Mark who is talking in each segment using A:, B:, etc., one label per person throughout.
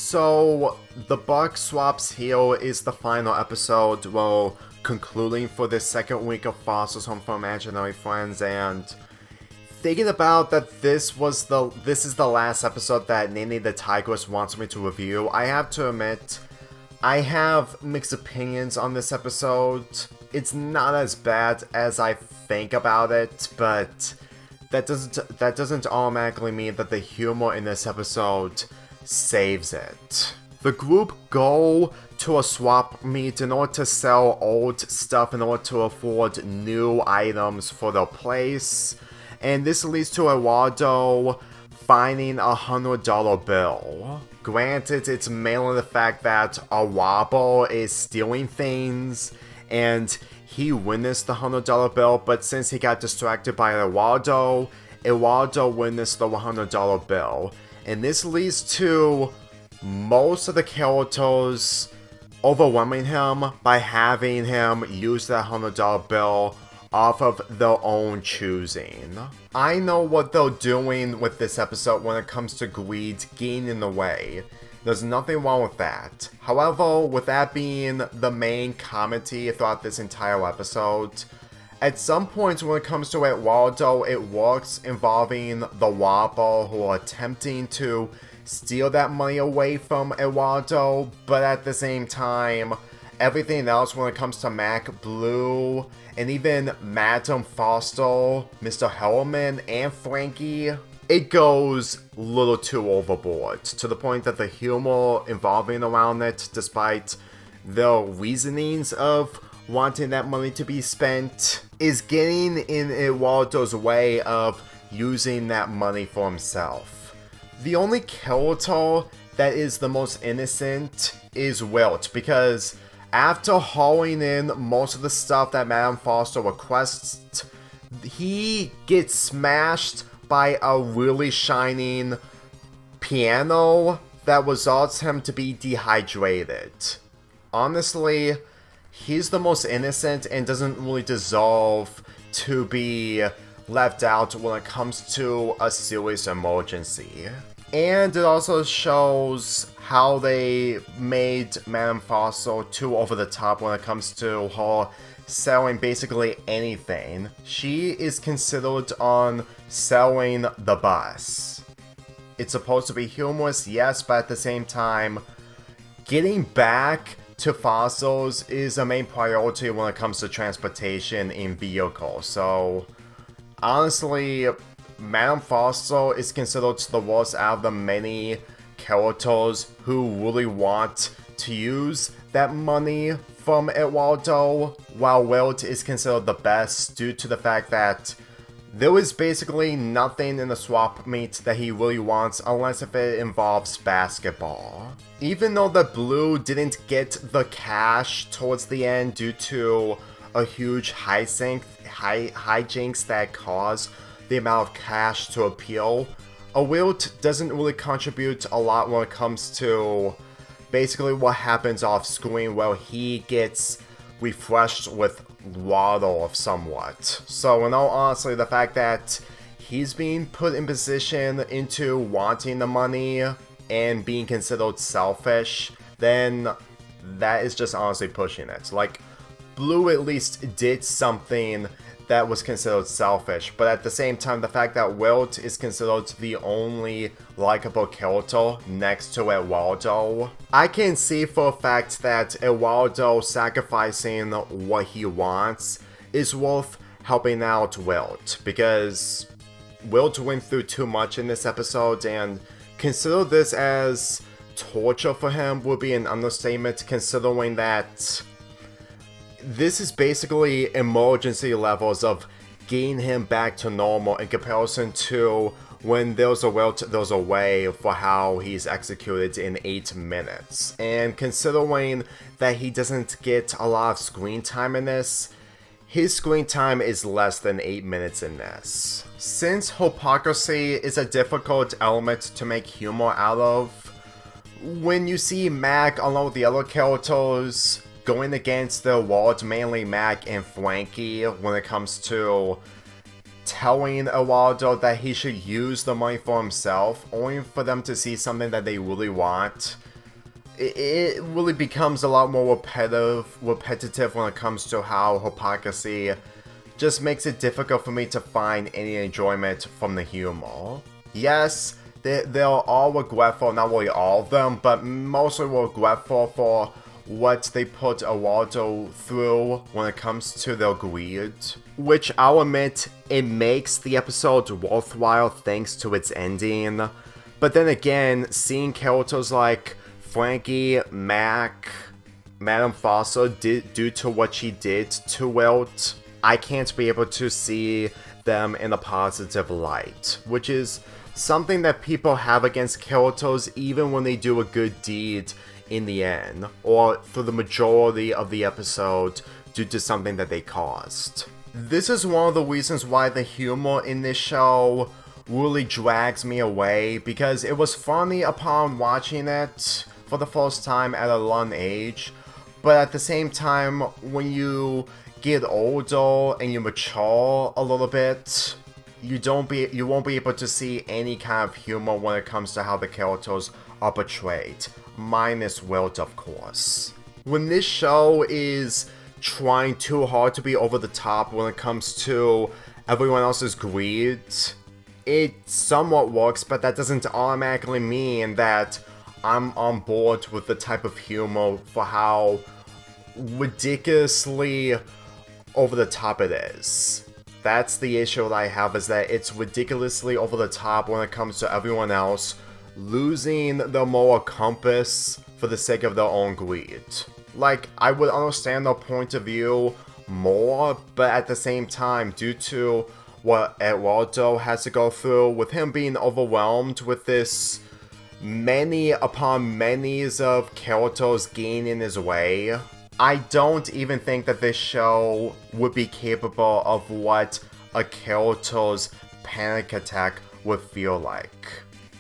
A: So, The Buck Swaps Heel is the final episode, well, concluding for this second week of Foster's Home for Imaginary Friends, and thinking about that this is the last episode that Nani.the.tigress wants me to review, I have to admit, I have mixed opinions on this episode. It's not as bad as I think about it, but that doesn't automatically mean that the humor in this episode saves it. The group go to a swap meet in order to sell old stuff in order to afford new items for their place, and this leads to Eduardo finding $100 bill. Granted, it's mainly the fact that Awabo is stealing things, and he witnessed the $100 bill, but since he got distracted by Eduardo witnessed the $100 bill. And this leads to most of the characters overwhelming him by having him use that $100 bill off of their own choosing. I know what they're doing with this episode when it comes to greed getting in the way. There's nothing wrong with that. However, with that being the main comedy throughout this entire episode, at some points when it comes to Eduardo, it works involving the Wabo who are attempting to steal that money away from Eduardo, but at the same time, everything else when it comes to Mac, Blue, and even Madam Foster, Mr. Hellman, and Frankie, it goes a little too overboard, to the point that the humor involving around it, despite the reasonings of wanting that money to be spent, is getting in Eduardo's way of using that money for himself. The only character that is the most innocent is Wilt, because after hauling in most of the stuff that Madame Foster requests, he gets smashed by a really shining piano that results him to be dehydrated. Honestly, he's the most innocent and doesn't really deserve to be left out when it comes to a serious emergency. And it also shows how they made Madame Foster too over the top when it comes to her selling basically anything. She is considered on selling the bus. It's supposed to be humorous, yes, but at the same time, getting back to fossils is a main priority when it comes to transportation in vehicles. So, honestly, Madame Foster is considered the worst out of the many characters who really want to use that money from Eduardo, while Wilt is considered the best due to the fact that there was basically nothing in the swap meet that he really wants unless if it involves basketball. Even though the Blue didn't get the cash towards the end due to a huge hijinks that caused the amount of cash to appeal, a Wilt doesn't really contribute a lot when it comes to basically what happens off screen, where he gets refreshed with water somewhat. So in all honesty, the fact that he's being put in position into wanting the money and being considered selfish, then that is just honestly pushing it. Like, Blue at least did something that was considered selfish, but at the same time, the fact that Wilt is considered the only likable character next to Eduardo, I can see for a fact that Eduardo sacrificing what he wants is worth helping out Wilt, because Wilt went through too much in this episode, and consider this as torture for him would be an understatement, considering that this is basically emergency levels of getting him back to normal in comparison to when there's a will, there's a way for how he's executed in 8 minutes. And considering that he doesn't get a lot of screen time in this, his screen time is less than 8 minutes in this. Since hypocrisy is a difficult element to make humor out of, when you see Mac along with the other characters going against their world, mainly Mac and Frankie, when it comes to telling Eduardo that he should use the money for himself, only for them to see something that they really want, it really becomes a lot more repetitive when it comes to how hypocrisy just makes it difficult for me to find any enjoyment from the humor. Yes, they're all regretful, not really all of them, but mostly regretful for what they put Eduardo through when it comes to their greed. Which I'll admit, it makes the episode worthwhile thanks to its ending. But then again, seeing characters like Frankie, Mac, Madame Foster due to what she did to Wilt, I can't be able to see them in a positive light, which is something that people have against characters even when they do a good deed in the end, or for the majority of the episode due to something that they caused. This is one of the reasons why the humor in this show really drags me away, because it was funny upon watching it for the first time at a young age, but at the same time, when you get older and you mature a little bit, you won't be able to see any kind of humor when it comes to how the characters are portrayed, minus Wilt, of course. When this show is trying too hard to be over the top when it comes to everyone else's greed, it somewhat works, but that doesn't automatically mean that I'm on board with the type of humor for how ridiculously over the top it is. That's the issue that I have, is that it's ridiculously over the top when it comes to everyone else losing their moral compass for the sake of their own greed. Like, I would understand their point of view more, but at the same time, due to what Eduardo has to go through, with him being overwhelmed with this many upon manys of characters getting in his way, I don't even think that this show would be capable of what a character's panic attack would feel like.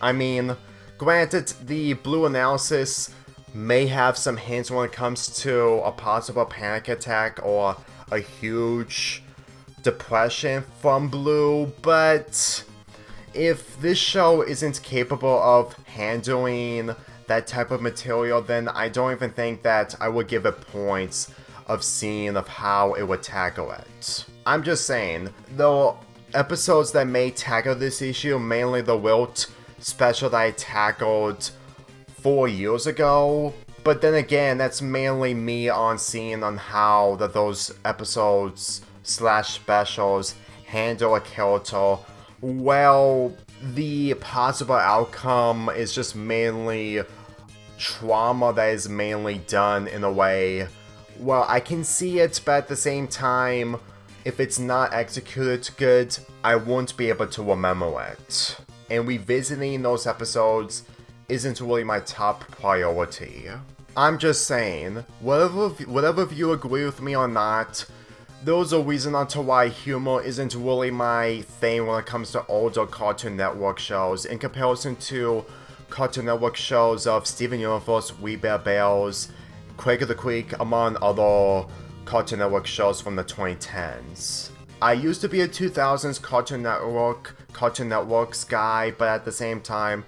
A: I mean, granted, the Blue analysis may have some hints when it comes to a possible panic attack or a huge depression from Blue, but if this show isn't capable of handling that type of material, then I don't even think that I would give it points of seeing of how it would tackle it. I'm just saying, the episodes that may tackle this issue, mainly the Wilt special that I tackled 4 years ago, but then again, that's mainly me on seeing on how that those episodes / specials handle a character. Well, the possible outcome is just mainly trauma that is mainly done in a way, well, I can see it, but at the same time, if it's not executed good, I won't be able to remember it. And revisiting those episodes isn't really my top priority. I'm just saying, whatever if you agree with me or not, there's a reason onto why humor isn't really my thing when it comes to older Cartoon Network shows, in comparison to Cartoon Network shows of Steven Universe, We Bear Bears, Quake of the Creek, among other Cartoon Network shows from the 2010s. I used to be a 2000s Cartoon Networks guy, but at the same time,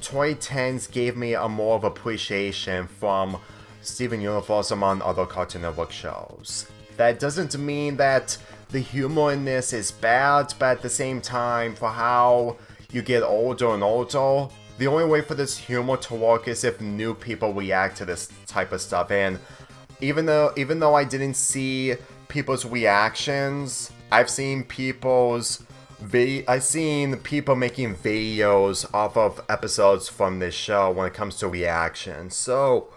A: 2010s gave me a more of appreciation from Steven Universe among other Cartoon Network shows. That doesn't mean that the humor in this is bad, but at the same time, for how you get older and older, the only way for this humor to work is if new people react to this type of stuff. And even though I didn't see people's reactions, I've seen people making videos off of episodes from this show when it comes to reactions. So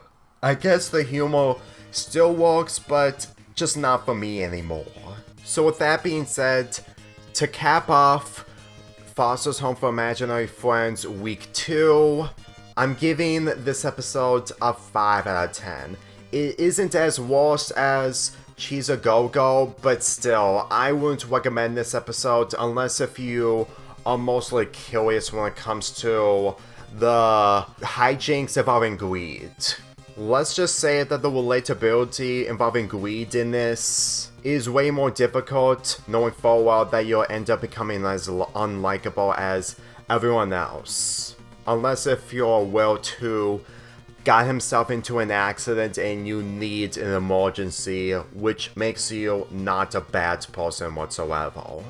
A: I guess the humor still works, but just not for me anymore. So with that being said, to cap off Foster's Home for Imaginary Friends Week 2, I'm giving this episode a 5 out of 10. It isn't as worse as Cheese a Go-Go, but still, I wouldn't recommend this episode unless if you are mostly curious when it comes to the hijinks involving greed. Let's just say that the relatability involving greed in this is way more difficult, knowing full well that you'll end up becoming as unlikable as everyone else. Unless if you're Wilt, who got himself into an accident and you need an emergency, which makes you not a bad person whatsoever.